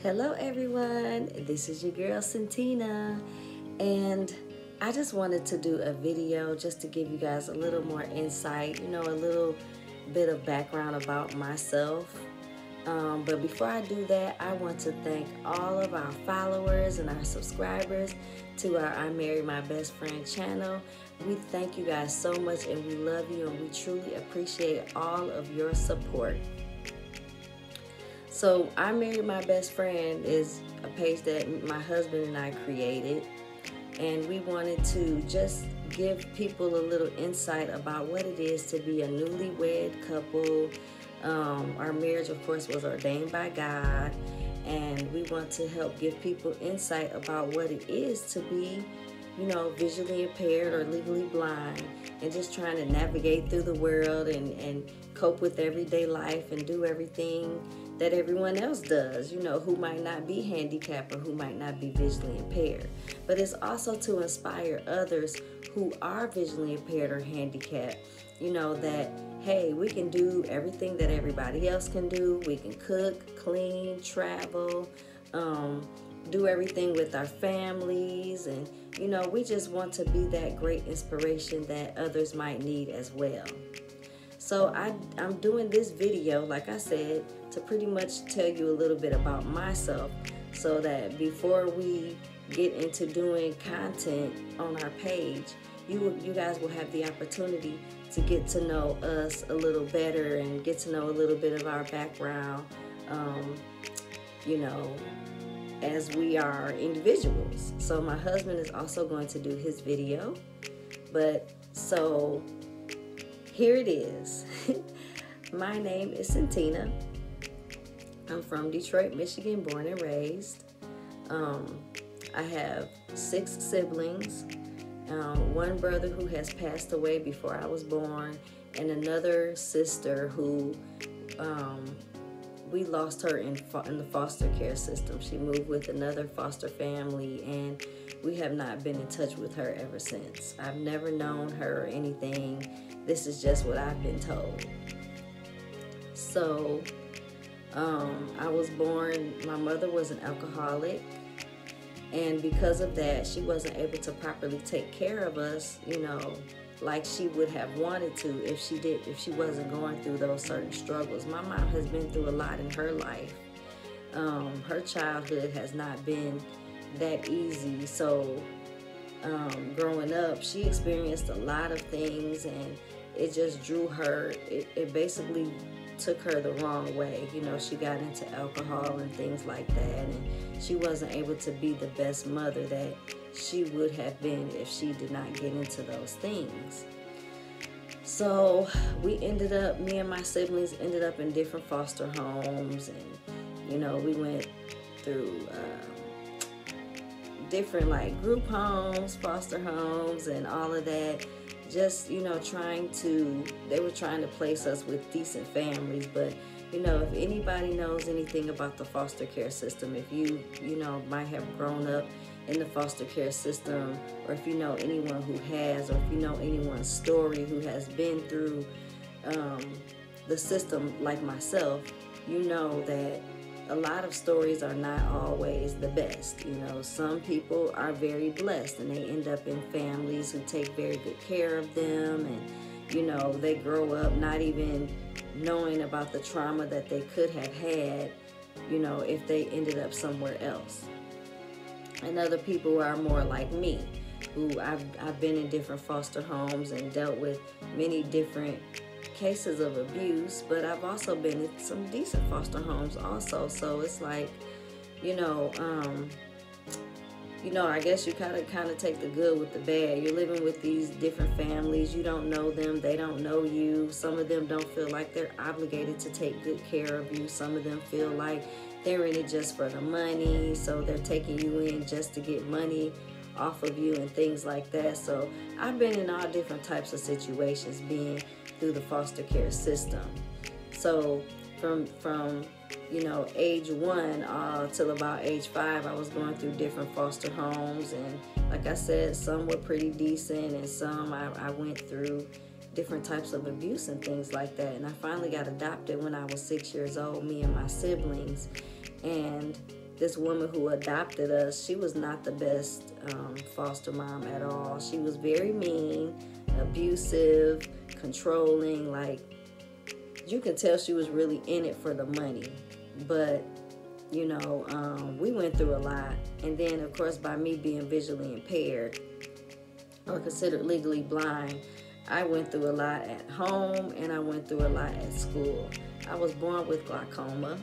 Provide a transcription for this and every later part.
Hello everyone, this is your girl Cyntina, and I just wanted to do a video just to give you guys a little more insight, a little bit of background about myself. But before I do that, I want to thank all of our followers and our subscribers to our I Married My Best Friend channel. We thank you guys so much and we love you and we truly appreciate all of your support. So I Married My Best Friend is a page that my husband and I created, and we wanted to just give people a little insight about what it is to be a newlywed couple. Our marriage, of course, was ordained by God, and we want to help give people insight about what it is to be, visually impaired or legally blind, and just trying to navigate through the world and cope with everyday life and do everything that everyone else does, who might not be handicapped or who might not be visually impaired. But it's also to inspire others who are visually impaired or handicapped, that, hey, we can do everything that everybody else can do. We can cook, clean, travel, do everything with our families, and we just want to be that great inspiration that others might need as well. So I'm doing this video, like I said, to pretty much tell you a little bit about myself, so that before we get into doing content on our page, you guys will have the opportunity to get to know us a little better and get to know a little bit of our background, as we are individuals. So my husband is also going to do his video, so here it is. My name is Cyntina. I'm from Detroit, Michigan, born and raised. I have 6 siblings, one brother who has passed away before I was born, and another sister who we lost her in the foster care system. She moved with another foster family, and we have not been in touch with her ever since. I've never known her or anything. This is just what I've been told. So, I was born, my mother was an alcoholic, and because of that, she wasn't able to properly take care of us, like she would have wanted to if she wasn't going through those certain struggles. My mom has been through a lot in her life. Her childhood has not been that easy, so growing up, she experienced a lot of things, and it just drew her, it basically took her the wrong way. She got into alcohol and things like that, and she wasn't able to be the best mother that she would have been if she did not get into those things. So me and my siblings ended up in different foster homes, and we went through different group homes, foster homes, and all of that. Just, they were trying to place us with decent families. But, if anybody knows anything about the foster care system, if you might have grown up in the foster care system, or if you know anyone who has, or if you know anyone's story who has been through the system like myself, that a lot of stories are not always the best. Some people are very blessed and they end up in families who take very good care of them, and they grow up not even knowing about the trauma that they could have had, if they ended up somewhere else. And other people are more like me, who I've been in different foster homes and dealt with many different cases of abuse, but I've also been in some decent foster homes also. So it's like, I guess you kind of take the good with the bad. You're living with these different families. You don't know them. They don't know you. Some of them don't feel like they're obligated to take good care of you. Some of them feel like they're in it just for the money. So they're taking you in just to get money off of you and things like that. So I've been in all different types of situations being through the foster care system. So from age 1 till about age 5, I was going through different foster homes, and like I said, some were pretty decent, and some I went through different types of abuse and things like that. And I finally got adopted when I was 6 years old, me and my siblings, and this woman who adopted us, she was not the best foster mom at all. She was very mean, abusive, controlling. Like, you could tell she was really in it for the money. But, you know, we went through a lot. And then, of course, by me being visually impaired or considered legally blind, I went through a lot at home and I went through a lot at school. I was born with glaucoma.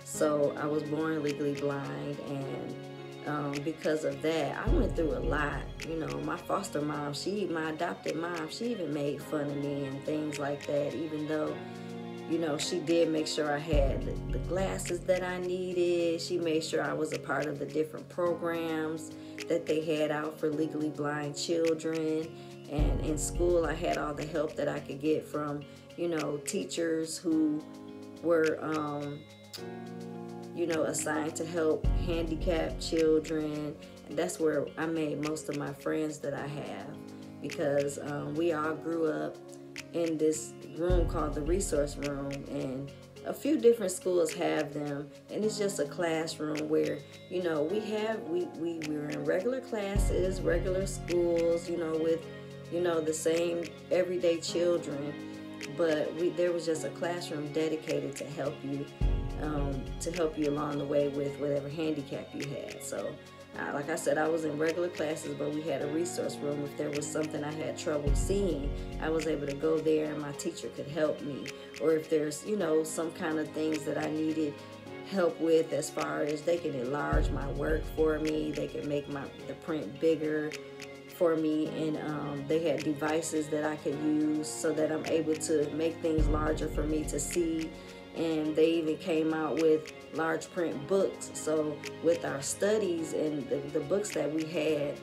So I was born legally blind, and because of that, I went through a lot. You know, my foster mom, my adopted mom, she even made fun of me and things like that, even though, you know, she did make sure I had the glasses that I needed. She made sure I was a part of the different programs that they had out for legally blind children. And in school, I had all the help that I could get from, you know, teachers who were, you know, assigned to help handicapped children. And that's where I made most of my friends that I have, because we all grew up in this room called the resource room, and a few different schools have them, and it's just a classroom where, you know, we were in regular classes, regular schools, you know, with, you know, the same everyday children, but there was just a classroom dedicated to help you along the way with whatever handicap you had. So like I said, I was in regular classes, but we had a resource room. If there was something I had trouble seeing, I was able to go there and my teacher could help me. Or if there's, you know, some kind of things that I needed help with, as far as they can enlarge my work for me, they can make the print bigger for me, and they had devices that I could use so that I'm able to make things larger for me to see. And they even came out with large print books. So with our studies and the books that we had,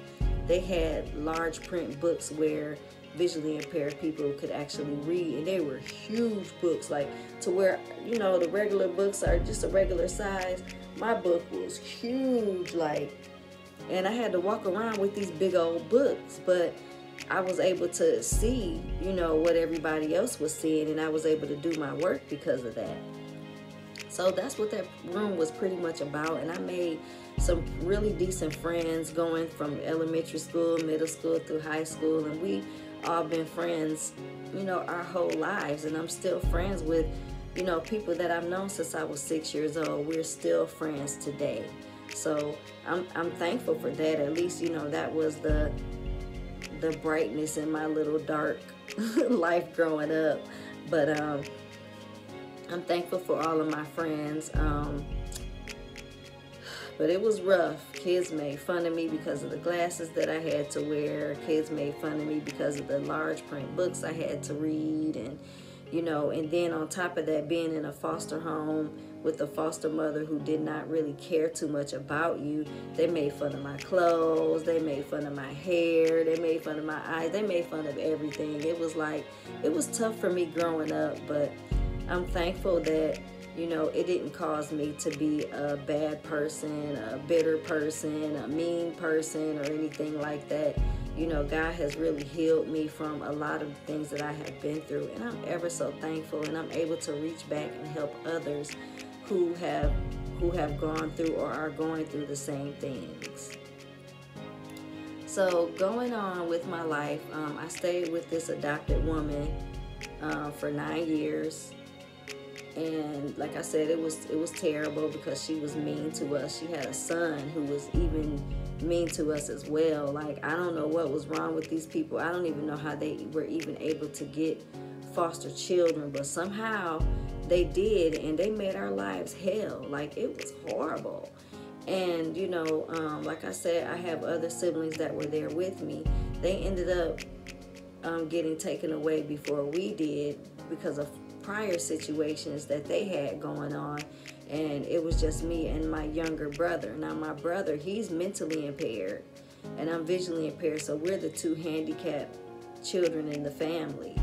they had large print books where visually impaired people could actually read, and they were huge books, like to where, you know, the regular books are just a regular size. My book was huge, like, and I had to walk around with these big old books, but I was able to see, you know, what everybody else was seeing, and I was able to do my work because of that. So that's what that room was pretty much about, and I made some really decent friends going from elementary school, middle school, through high school, and we all been friends, you know, our whole lives, and I'm still friends with, you know, people that I've known since I was 6 years old. We're still friends today. So I'm thankful for that. At least, you know, that was the brightness in my little dark life growing up. But I'm thankful for all of my friends. But it was rough. Kids made fun of me because of the glasses that I had to wear. Kids made fun of me because of the large print books I had to read. And, you know, and then on top of that, being in a foster home with a foster mother who did not really care too much about you. They made fun of my clothes, they made fun of my hair, they made fun of my eyes, they made fun of everything. It was like, it was tough for me growing up, but I'm thankful that, you know, it didn't cause me to be a bad person, a bitter person, a mean person, or anything like that. You know, God has really healed me from a lot of the things that I have been through, and I'm ever so thankful, and I'm able to reach back and help others who have gone through or are going through the same things. So going on with my life, I stayed with this adopted woman for 9 years, and like I said, it was terrible because she was mean to us. She had a son who was even mean to us as well. Like, I don't know what was wrong with these people. I don't even know how they were even able to get foster children, but somehow they did, and they made our lives hell. Like, it was horrible. And, you know, like I said, I have other siblings that were there with me. They ended up getting taken away before we did because of prior situations that they had going on. And it was just me and my younger brother. Now, my brother, he's mentally impaired, and I'm visually impaired, so we're the two handicapped children in the family.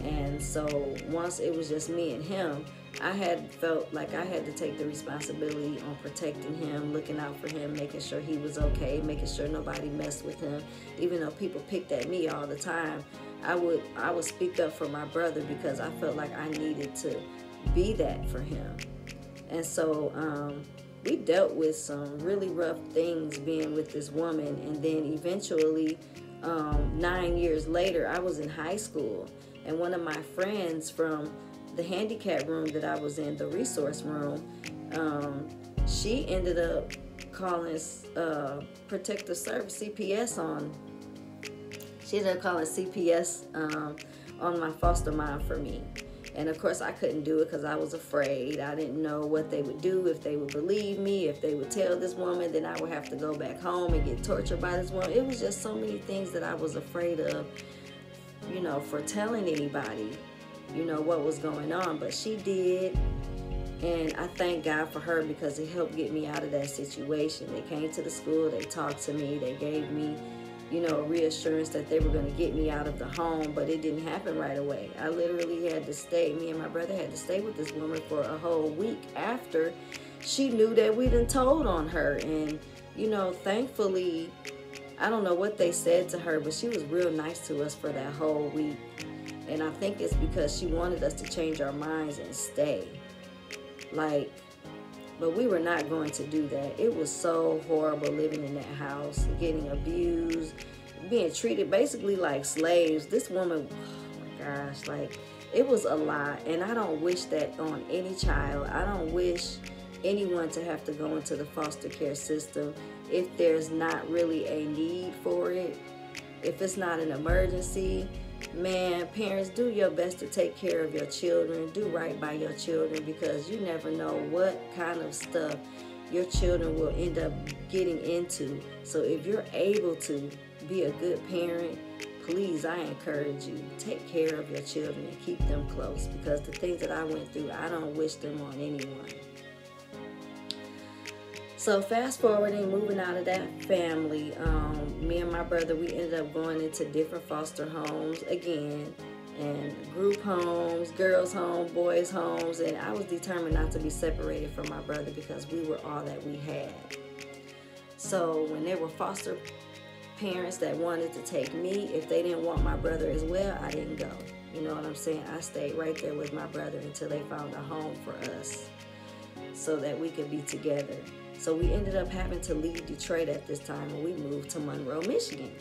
And so once it was just me and him, I had felt like I had to take the responsibility on protecting him, looking out for him, making sure he was okay, making sure nobody messed with him. Even though people picked at me all the time, I would speak up for my brother because I felt like I needed to be that for him. And so we dealt with some really rough things being with this woman. And then eventually, 9 years later, I was in high school, and one of my friends from the handicap room that I was in, the resource room, she ended up calling protective service, CPS, on. She ended up calling CPS on my foster mom for me. And of course I couldn't do it because I was afraid. I didn't know what they would do, if they would believe me, if they would tell this woman, then I would have to go back home and get tortured by this woman. It was just so many things that I was afraid of, you know, for telling anybody, you know, what was going on. But she did, and I thank God for her, because it helped get me out of that situation. They came to the school, they talked to me, they gave me, you know, reassurance that they were going to get me out of the home, but it didn't happen right away. I literally had to stay, me and my brother had to stay with this woman for a whole week after she knew that we done told on her. And, you know, thankfully, I don't know what they said to her, but she was real nice to us for that whole week. And I think it's because she wanted us to change our minds and stay. Like, but we were not going to do that. It was so horrible living in that house, getting abused, being treated basically like slaves. This woman, oh my gosh, like, it was a lot. And I don't wish that on any child. I don't wish anyone to have to go into the foster care system if there's not really a need for it. If it's not an emergency, man, parents, do your best to take care of your children. Do right by your children, because you never know what kind of stuff your children will end up getting into. So if you're able to be a good parent, please, I encourage you, take care of your children and keep them close, because the things that I went through, I don't wish them on anyone. So fast forwarding, moving out of that family, me and my brother, we ended up going into different foster homes again, and group homes, girls' home, boys' homes, and I was determined not to be separated from my brother, because we were all that we had. So when there were foster parents that wanted to take me, if they didn't want my brother as well, I didn't go. You know what I'm saying? I stayed right there with my brother until they found a home for us so that we could be together. So we ended up having to leave Detroit at this time, and we moved to Monroe, Michigan.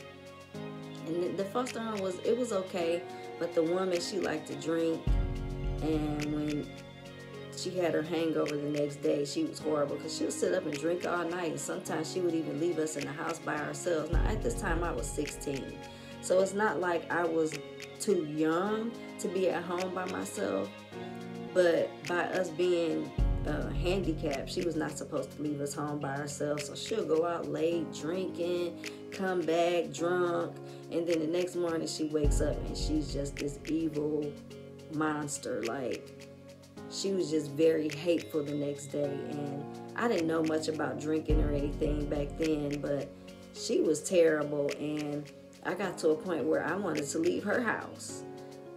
And the foster home was okay, but the woman, she liked to drink, and when she had her hangover the next day, she was horrible, because she would sit up and drink all night, and sometimes she would even leave us in the house by ourselves. Now, at this time, I was 16, so it's not like I was too young to be at home by myself, but by us being handicapped, she was not supposed to leave us home by ourselves. So she'll go out late drinking, come back drunk, and then the next morning she wakes up and she's just this evil monster. Like, she was just very hateful the next day. And I didn't know much about drinking or anything back then, but she was terrible. And I got to a point where I wanted to leave her house,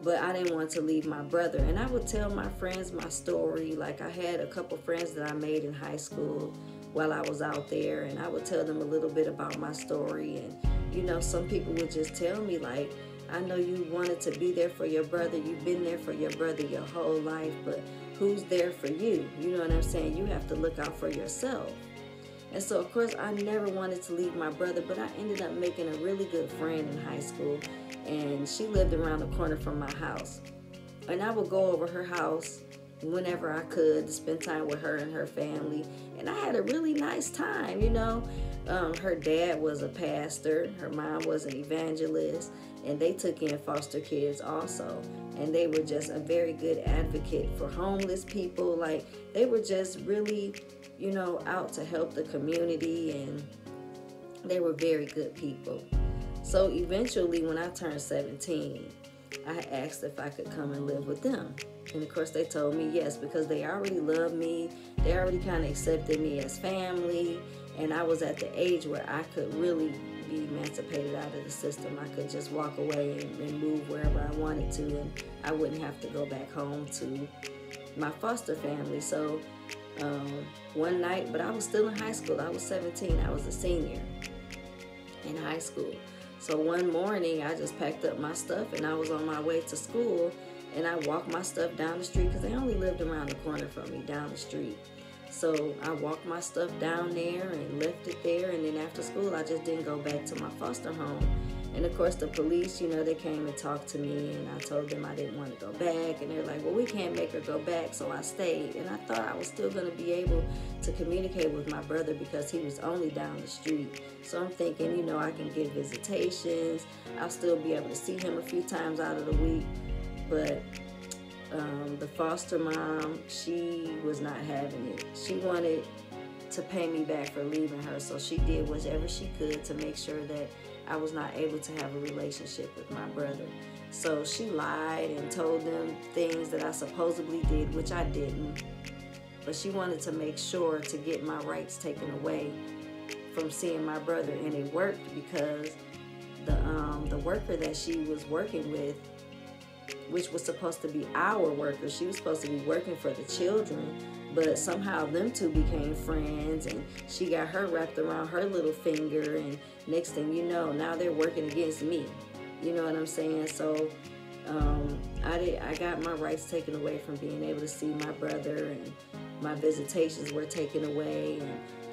but I didn't want to leave my brother. And I would tell my friends my story. Like, I had a couple friends that I made in high school while I was out there, and I would tell them a little bit about my story. And, you know, some people would just tell me, like, I know you wanted to be there for your brother. You've been there for your brother your whole life, but who's there for you? You know what I'm saying? You have to look out for yourself. And so, of course, I never wanted to leave my brother, but I ended up making a really good friend in high school. And she lived around the corner from my house. And I would go over her house whenever I could to spend time with her and her family. And I had a really nice time, you know. Her dad was a pastor. Her mom was an evangelist. And they took in foster kids also. And they were just a very good advocate for homeless people. Like, they were just really, you know, out to help the community. And they were very good people. So eventually, when I turned 17, I asked if I could come and live with them. And of course, they told me yes, because they already loved me. They already kind of accepted me as family. And I was at the age where I could really be emancipated out of the system. I could just walk away and move wherever I wanted to. And I wouldn't have to go back home to my foster family. So one night, but I was still in high school. I was 17. I was a senior in high school. So one morning, I just packed up my stuff and I was on my way to school, and I walked my stuff down the street, because they only lived around the corner from me, down the street. So I walked my stuff down there and left it there, and then after school I just didn't go back to my foster home. And of course the police, they came and talked to me, and I told them I didn't want to go back, and they're like, well, we can't make her go back. So I stayed, and I thought I was still going to be able to communicate with my brother because he was only down the street. So I'm thinking, I can get visitations, I'll still be able to see him a few times out of the week. But the foster mom, she was not having it. She wanted to pay me back for leaving her, so she did whatever she could to make sure that I was not able to have a relationship with my brother. So she lied and told them things that I supposedly did, which I didn't. But she wanted to make sure to get my rights taken away from seeing my brother, and it worked because the worker that she was working with, which was supposed to be our worker, she was supposed to be working for the children, but somehow them two became friends, and she got her wrapped around her little finger, and next thing you know, now they're working against me. You know what I'm saying? So I got my rights taken away from being able to see my brother, and my visitations were taken away.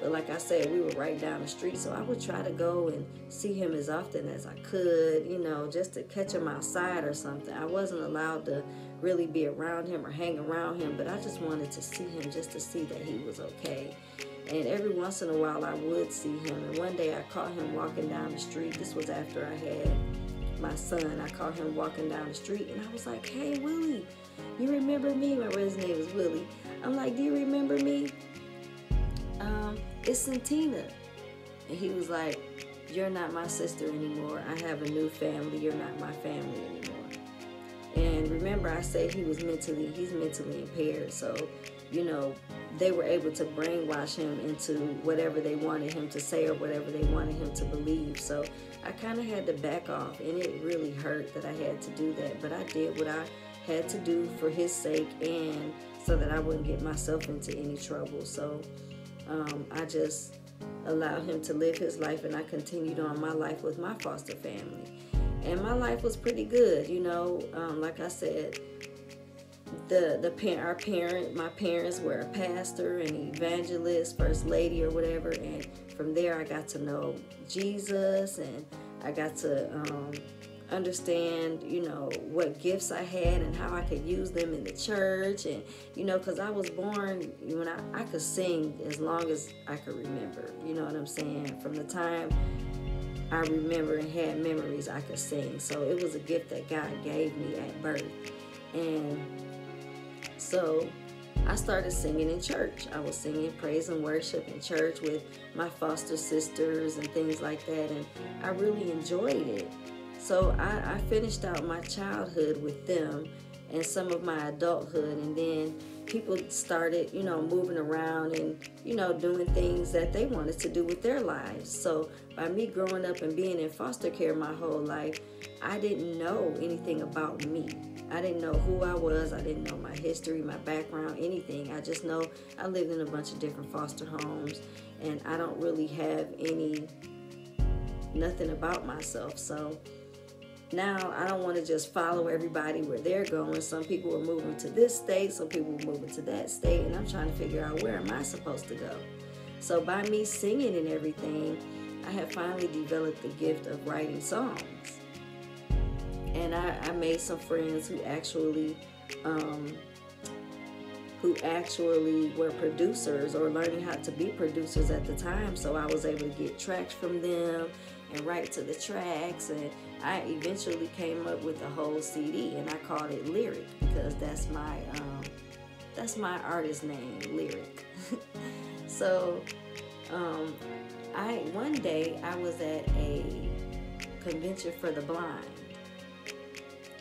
But like I said, we were right down the street, so I would try to go and see him as often as I could, just to catch him outside or something. I wasn't allowed to really be around him or hang around him, but I just wanted to see him just to see that he was okay. And every once in a while I would see him, and one day I caught him walking down the street. This was after I had my son. I caught him walking down the street, and I was like, hey, Willie, you remember me? My brother's name is Willie. I'm like, do you remember me? It's Cyntina. And he was like, you're not my sister anymore. I have a new family. You're not my family anymore. And remember, I said he's mentally impaired. So, they were able to brainwash him into whatever they wanted him to say or whatever they wanted him to believe. So I kind of had to back off, and it really hurt that I had to do that. But I did what I had to do for his sake, and so that I wouldn't get myself into any trouble. So I just allowed him to live his life, and I continued on my life with my foster family. And my life was pretty good, like I said, my parents were a pastor, an evangelist, first lady or whatever, and from there I got to know Jesus, and I got to understand, what gifts I had and how I could use them in the church. And, because I was born when I could sing as long as I could remember, you know what I'm saying? From the time I remember and had memories, I could sing. So it was a gift that God gave me at birth. And so I started singing in church. I was singing praise and worship in church with my foster sisters and things like that, and I really enjoyed it. So I finished out my childhood with them and some of my adulthood, and then people started, moving around and, doing things that they wanted to do with their lives. So by me growing up and being in foster care my whole life, I didn't know anything about me. I didn't know who I was. I didn't know my history, my background, anything. I just know I lived in a bunch of different foster homes, and I don't really have nothing about myself. So now I don't want to just follow everybody where they're going. Some people are moving to this state, some people are moving to that state, and I'm trying to figure out, where am I supposed to go? So by me singing and everything, I have finally developed the gift of writing songs. And I made some friends who actually were producers or learning how to be producers at the time. So I was able to get tracks from them and write to the tracks, and I eventually came up with a whole CD, and I called it Lyric because that's my artist name, Lyric. So one day I was at a convention for the blind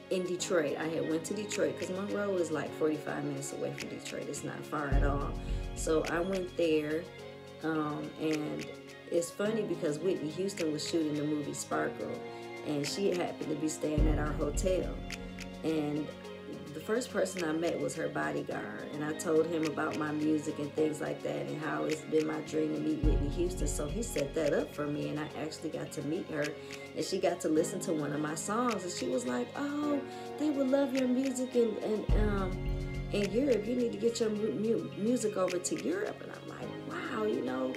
in Detroit. I had went to Detroit because Monroe is like 45 minutes away from Detroit. It's not far at all. So I went there, and it's funny because Whitney Houston was shooting the movie Sparkle, and she happened to be staying at our hotel. And the first person I met was her bodyguard, and I told him about my music and things like that, and how it's been my dream to meet Whitney Houston. So he set that up for me, and I actually got to meet her, and she got to listen to one of my songs, and she was like, oh, they would love your music, and in Europe, you need to get your music over to Europe. And I'm like, wow, you know,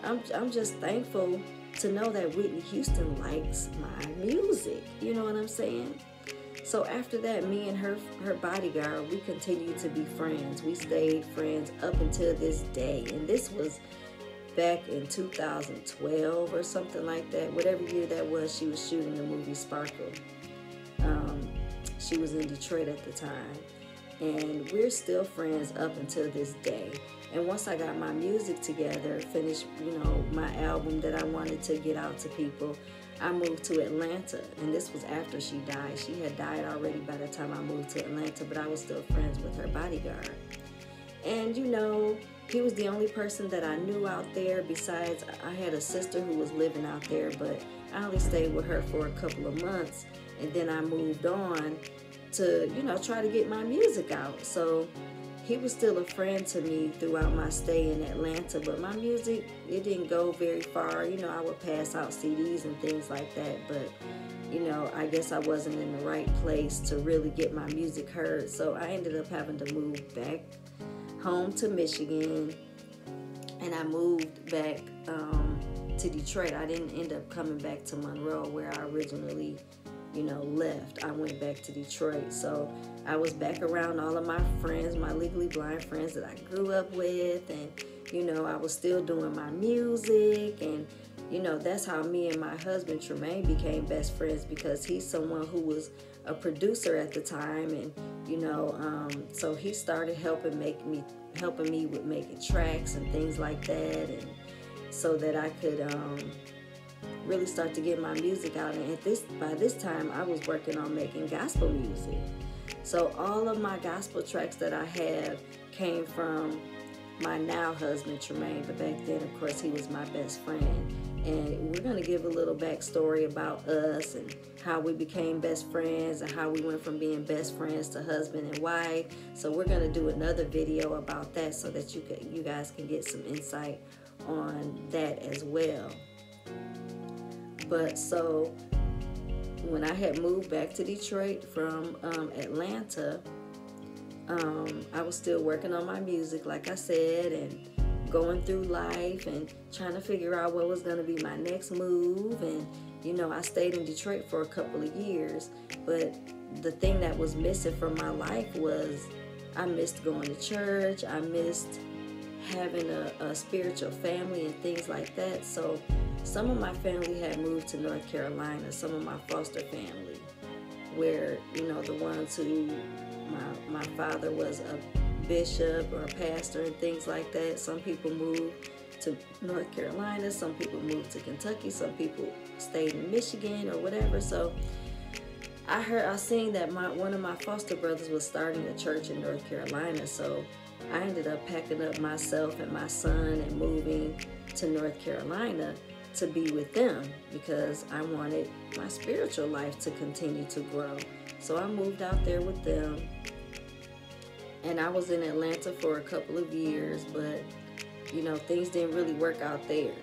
I'm just thankful to know that Whitney Houston likes my music. You know what I'm saying? So after that, me and her bodyguard, we continued to be friends. We stayed friends up until this day. And this was back in 2012 or something like that. Whatever year that was, she was shooting the movie Sparkle. She was in Detroit at the time. And we're still friends up until this day. And once I got my music together, finished, you know, my album that I wanted to get out to people, I moved to Atlanta. And this was after she died. She had died already by the time I moved to Atlanta, but I was still friends with her bodyguard. And, you know, he was the only person that I knew out there. Besides, I had a sister who was living out there, but I only stayed with her for a couple of months. And then I moved on to, you know, try to get my music out. So he was still a friend to me throughout my stay in Atlanta, but my music, it didn't go very far. You know, I would pass out CDs and things like that, but, you know, I guess I wasn't in the right place to really get my music heard. So I ended up having to move back home to Michigan, and I moved back to Detroit. I didn't end up coming back to Monroe where I originally, you know, left. I went back to Detroit. So I was back around all of my friends, my legally blind friends that I grew up with, and, you know, I was still doing my music. And, you know, that's how me and my husband Tremaine became best friends, because he's someone who was a producer at the time. And, you know, so he started helping me with making tracks and things like that, and so that I could really start to get my music out. And by this time I was working on making gospel music. So all of my gospel tracks that I have came from my now husband Tremaine, but back then, of course, he was my best friend. And we're going to give a little backstory about us and how we became best friends and how we went from being best friends to husband and wife. So we're going to do another video about that so that you guys can get some insight on that as well. But so when I had moved back to Detroit from Atlanta, I was still working on my music, like I said, and going through life and trying to figure out what was going to be my next move. And, you know, I stayed in Detroit for a couple of years, but the thing that was missing from my life was I missed going to church. I missed having a spiritual family and things like that. So some of my family had moved to North Carolina, some of my foster family, where, you know, the ones who, my father was a bishop or a pastor and things like that. Some people moved to North Carolina, some people moved to Kentucky, some people stayed in Michigan or whatever. So I seen that one of my foster brothers was starting a church in North Carolina. So I ended up packing up myself and my son and moving to North Carolina to be with them, because I wanted my spiritual life to continue to grow. So I moved out there with them. And I was in Atlanta for a couple of years, but, you know, things didn't really work out there.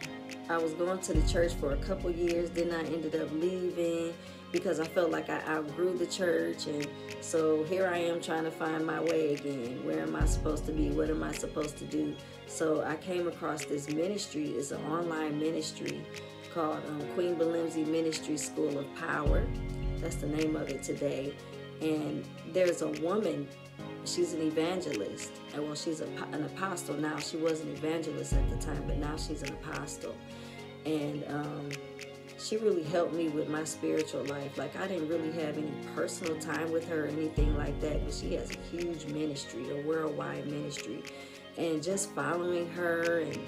I was going to the church for a couple years, then I ended up leaving because I felt like I outgrew the church. And so here I am trying to find my way again. Where am I supposed to be? What am I supposed to do? So I came across this ministry. It's an online ministry called Queen Belimsey Ministry School of Power. That's the name of it today. And there's a woman. She's an evangelist. Well, she's an apostle now. She was an evangelist at the time, but now she's an apostle. And she really helped me with my spiritual life. Like, I didn't really have any personal time with her or anything like that, but she has a huge ministry, a worldwide ministry. And just following her and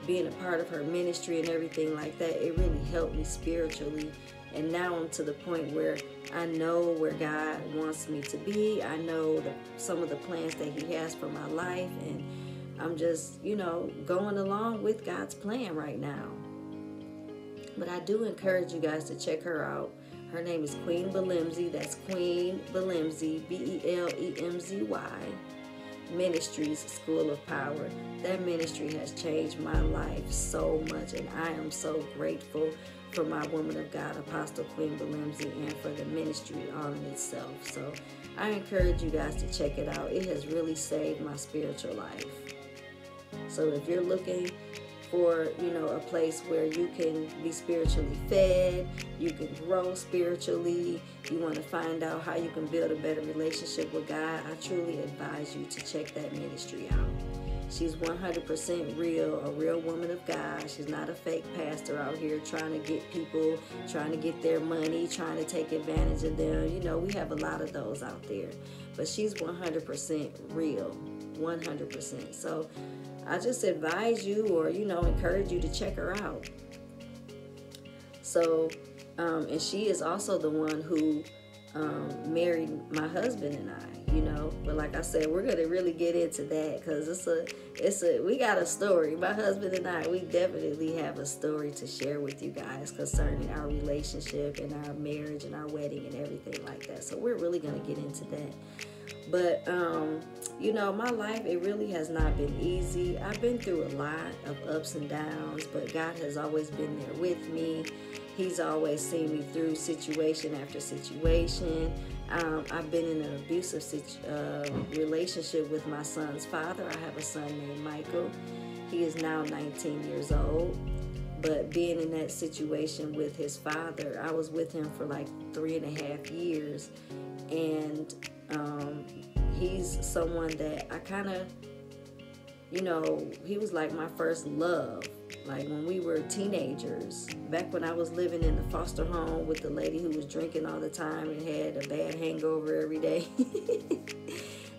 being a part of her ministry and everything like that, it really helped me spiritually. And now I'm to the point where I know where God wants me to be. I know some of the plans that He has for my life. And I'm just, you know, going along with God's plan right now. But I do encourage you guys to check her out. Her name is Queen Belimsey. That's Queen Belimsey, Belemzy. Ministries School of Power. That ministry has changed my life so much, and I am so grateful for my woman of God, Apostle Queen Balimzi, and for the ministry all in itself. So I encourage you guys to check it out. It has really saved my spiritual life. So if you're looking for, a place where you can be spiritually fed, you can grow spiritually, you want to find out how you can build a better relationship with God, I truly advise you to check that ministry out. She's 100% real, a real woman of God. She's not a fake pastor out here trying to get people, trying to get their money, trying to take advantage of them. We have a lot of those out there. But she's 100% real, 100%. So I just advise you or, encourage you to check her out. So, and she is also the one who married my husband and I. But like I said, we're gonna really get into that because we got a story. My husband and I, we definitely have a story to share with you guys concerning our relationship and our marriage and our wedding and everything like that. So we're really gonna get into that. But my life, it really has not been easy. I've been through a lot of ups and downs, but God has always been there with me. He's always seen me through situation after situation. I've been in an abusive relationship with my son's father. I have a son named Michael. He is now 19 years old. But being in that situation with his father, I was with him for like 3.5 years. And he's someone that I kind of, he was like my first love. Like when we were teenagers, back when I was living in the foster home with the lady who was drinking all the time and had a bad hangover every day.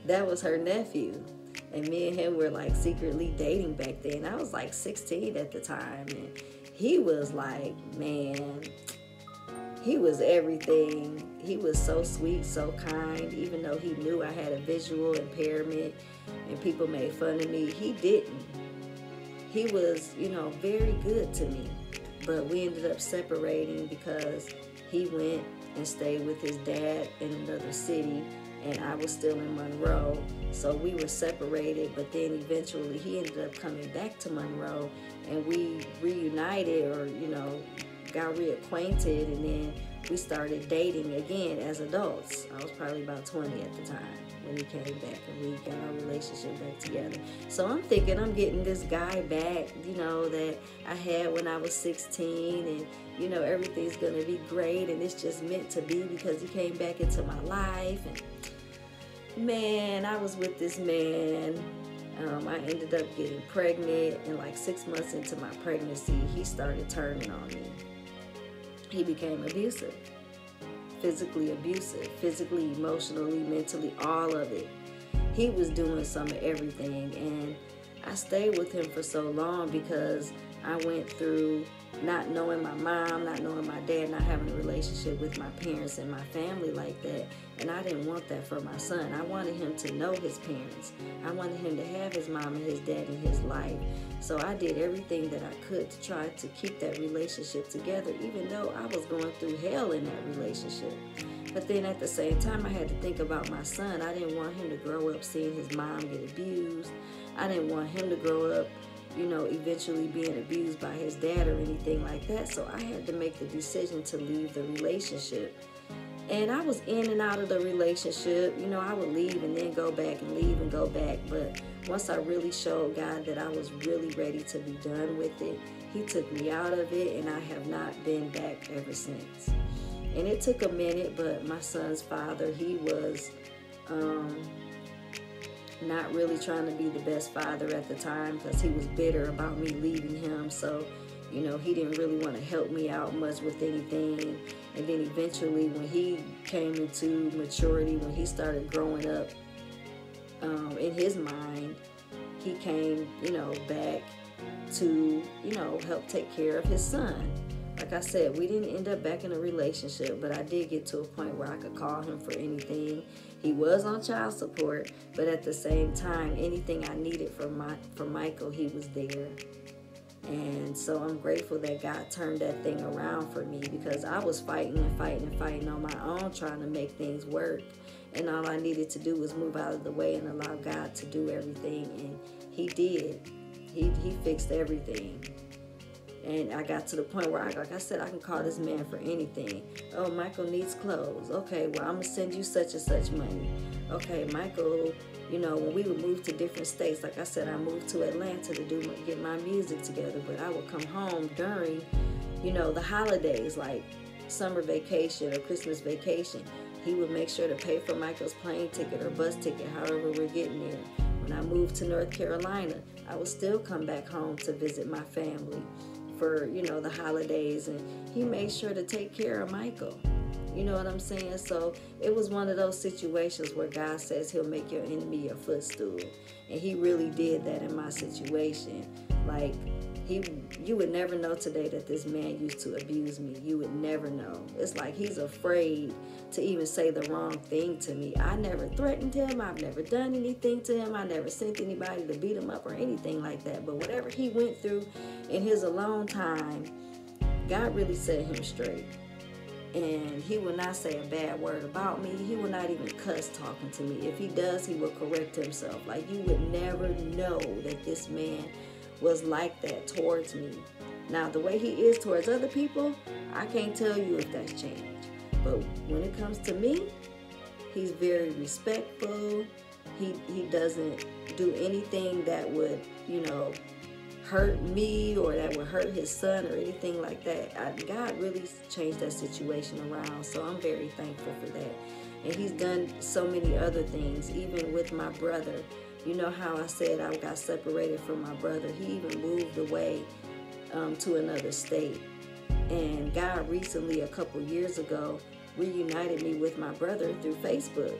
That was her nephew. And me and him were like secretly dating back then. I was like 16 at the time. And he was like, man, he was everything. He was so sweet, so kind. Even though he knew I had a visual impairment and people made fun of me, he didn't. He was, very good to me. But we ended up separating because he went and stayed with his dad in another city, and I was still in Monroe. So we were separated, but then eventually he ended up coming back to Monroe, and we reunited or, got reacquainted, and then we started dating again as adults. I was probably about 20 at the time when he came back, and we got our relationship back together. So I'm thinking I'm getting this guy back, that I had when I was 16, and, everything's going to be great, and it's just meant to be because he came back into my life. And man, I was with this man. I ended up getting pregnant, and like 6 months into my pregnancy, he started turning on me. He became abusive, physically, emotionally, mentally, all of it. He was doing some of everything, and I stayed with him for so long because I went through not knowing my mom, not knowing my dad, not having a relationship with my parents and my family like that. And I didn't want that for my son. I wanted him to know his parents. I wanted him to have his mom and his dad in his life. So I did everything that I could to try to keep that relationship together, even though I was going through hell in that relationship. But then at the same time, I had to think about my son. I didn't want him to grow up seeing his mom get abused. I didn't want him to grow up, eventually being abused by his dad or anything like that. So I had to make the decision to leave the relationship. And I was in and out of the relationship. I would leave and then go back and leave and go back. But once I really showed God that I was really ready to be done with it, he took me out of it, and I have not been back ever since. And it took a minute, but my son's father, he was not really trying to be the best father at the time because he was bitter about me leaving him. So, he didn't really want to help me out much with anything. And then eventually when he came into maturity, when he started growing up in his mind, he came, back to, help take care of his son. Like I said, we didn't end up back in a relationship, but I did get to a point where I could call him for anything. He was on child support, but at the same time, anything I needed from Michael, he was there. And so I'm grateful that God turned that thing around for me, because I was fighting on my own, trying to make things work. and all I needed to do was move out of the way and allow God to do everything, and he did. He fixed everything. And I got to the point where, like I said, I can call this man for anything. Oh, Michael needs clothes. Okay, well, I'm going to send you such and such money. Okay, Michael, you know, when we would move to different states, like I said, I moved to Atlanta to get my music together, but I would come home during, you know, the holidays, like summer vacation or Christmas vacation. He would make sure to pay for Michael's plane ticket or bus ticket, however we're getting there. When I moved to North Carolina, I would still come back home to visit my family for, you know, the holidays, and he made sure to take care of Michael. You know what I'm saying? So it was one of those situations where God says he'll make your enemy your footstool. And he really did that in my situation. Like, you would never know today that this man used to abuse me. You would never know. It's like he's afraid to even say the wrong thing to me. I never threatened him. I've never done anything to him. I never sent anybody to beat him up or anything like that. But whatever he went through in his alone time, God really set him straight. And he will not say a bad word about me. He will not even cuss talking to me. If he does, he will correct himself. Like, you would never know that this man was like that towards me. Now, the way he is towards other people, I can't tell you if that's changed. But when it comes to me, he's very respectful. He doesn't do anything that would, you know, hurt me or that would hurt his son or anything like that. God really changed that situation around, so I'm very thankful for that. And he's done so many other things, even with my brother. You know how I said I got separated from my brother? He even moved away to another state. And God recently, a couple years ago, reunited me with my brother through Facebook.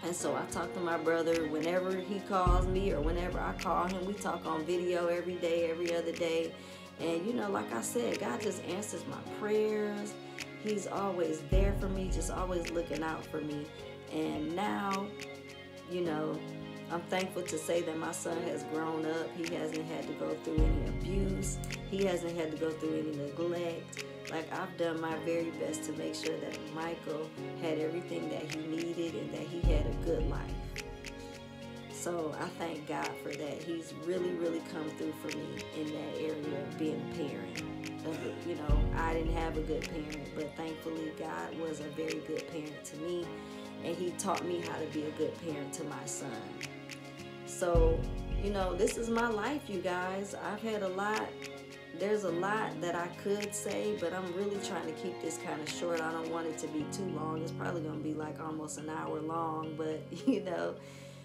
And so I talk to my brother whenever he calls me or whenever I call him. We talk on video every day, every other day. And, you know, like I said, God just answers my prayers. He's always there for me, just always looking out for me. And now, you know, I'm thankful to say that my son has grown up. He hasn't had to go through any abuse. He hasn't had to go through any neglect. Like, I've done my very best to make sure that Michael had everything that he needed and that he had a good life. So I thank God for that. He's really, really come through for me in that area of being a parent. You know, I didn't have a good parent, but thankfully God was a very good parent to me, and he taught me how to be a good parent to my son. So, you know, this is my life, you guys. I've had a lot. There's a lot that I could say, but I'm really trying to keep this kind of short. I don't want it to be too long. It's probably going to be like almost an hour long, but, you know,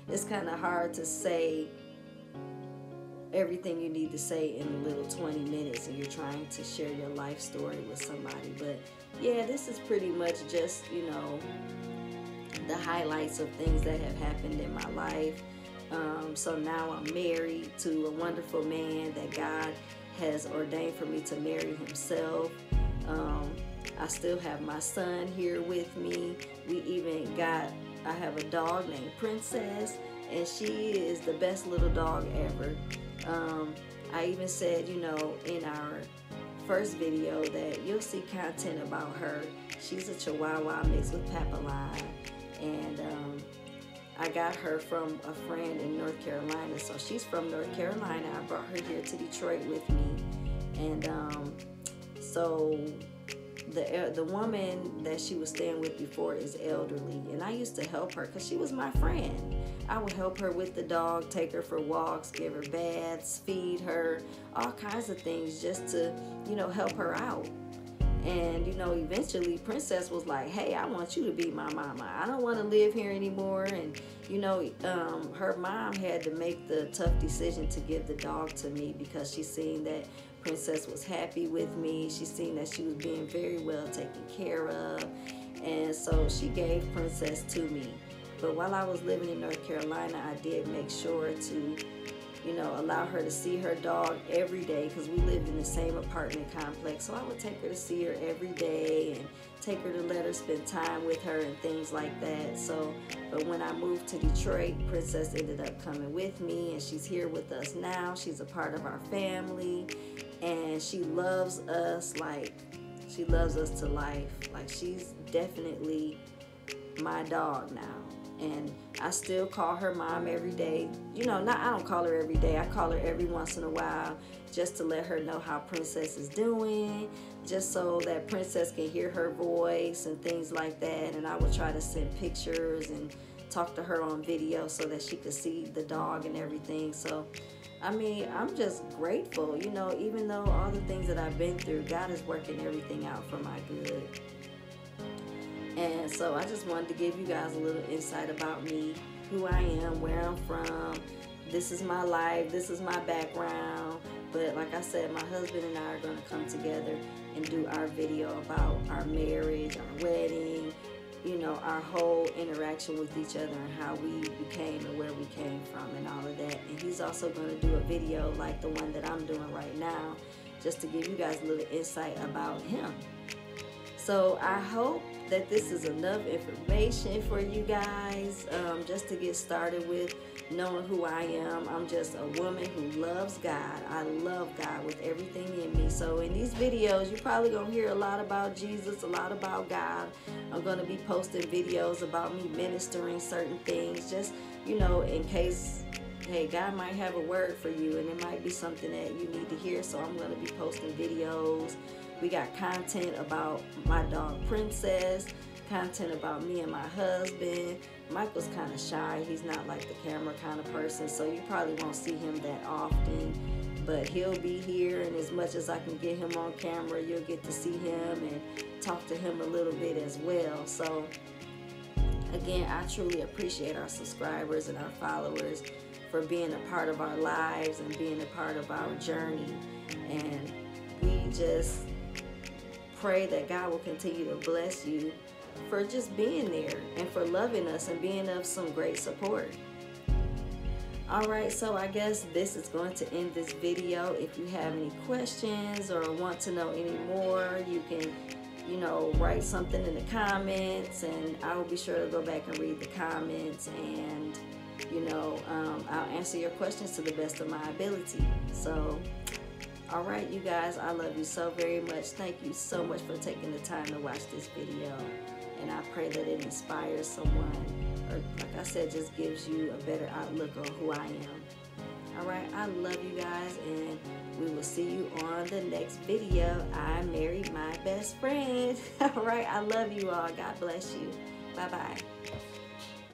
it's kind of hard to say everything you need to say in a little 20 minutes and you're trying to share your life story with somebody. But, yeah, this is pretty much just, you know, the highlights of things that have happened in my life. So now I'm married to a wonderful man that God has ordained for me to marry himself. I still have my son here with me. I have a dog named Princess, and she is the best little dog ever. I even said, you know, in our first video that you'll see content about her. She's a Chihuahua mixed with Papaline, and I got her from a friend in North Carolina. So she's from North Carolina. I brought her here to Detroit with me. And so the woman that she was staying with before is elderly. And I used to help her because she was my friend. I would help her with the dog, take her for walks, give her baths, feed her, all kinds of things just to, you know, help her out. And, you know, eventually Princess was like, hey, I want you to be my mama. I don't want to live here anymore. And, you know, her mom had to make the tough decision to give the dog to me because she seen that Princess was happy with me. She seen that she was being very well taken care of. And so she gave Princess to me. But while I was living in North Carolina, I did make sure to, you know, allow her to see her dog every day because we lived in the same apartment complex. So I would take her to see her every day and take her to let her spend time with her and things like that. So, but when I moved to Detroit, Princess ended up coming with me, and she's here with us now. She's a part of our family, and she loves us like she loves us to life. Like, she's definitely my dog now. And I still call her mom every day. You know, I don't call her every day. I call her every once in a while just to let her know how Princess is doing, just so that Princess can hear her voice and things like that. And I would try to send pictures and talk to her on video so that she could see the dog and everything. So, I mean, I'm just grateful, you know, even though all the things that I've been through, God is working everything out for my good. And so I just wanted to give you guys a little insight about me, who I am, where I'm from. This is my life. This is my background. But like I said, my husband and I are going to come together and do our video about our marriage, our wedding, you know, our whole interaction with each other and how we became and where we came from and all of that. And he's also going to do a video like the one that I'm doing right now, just to give you guys a little insight about him. So I hope that this is enough information for you guys, just to get started with knowing who I am. I'm just a woman who loves God. I love God with everything in me. So in these videos, you're probably going to hear a lot about Jesus, a lot about God. I'm going to be posting videos about me ministering certain things, just, you know, in case, hey, God might have a word for you and it might be something that you need to hear. So I'm going to be posting videos. We got content about my dog Princess, content about me and my husband. Michael's kind of shy. He's not like the camera kind of person, so you probably won't see him that often. But he'll be here, and as much as I can get him on camera, you'll get to see him and talk to him a little bit as well. So again, I truly appreciate our subscribers and our followers for being a part of our lives and being a part of our journey. And we just pray that God will continue to bless you for just being there and for loving us and being of some great support. Alright, so I guess this is going to end this video. If you have any questions or want to know any more, you can, you know, write something in the comments, and I will be sure to go back and read the comments, and, you know, I'll answer your questions to the best of my ability. So all right, you guys, I love you so very much. Thank you so much for taking the time to watch this video. And I pray that it inspires someone, or like I said, just gives you a better outlook on who I am. All right, I love you guys, and we will see you on the next video. I married my best friend. All right, I love you all. God bless you. Bye-bye.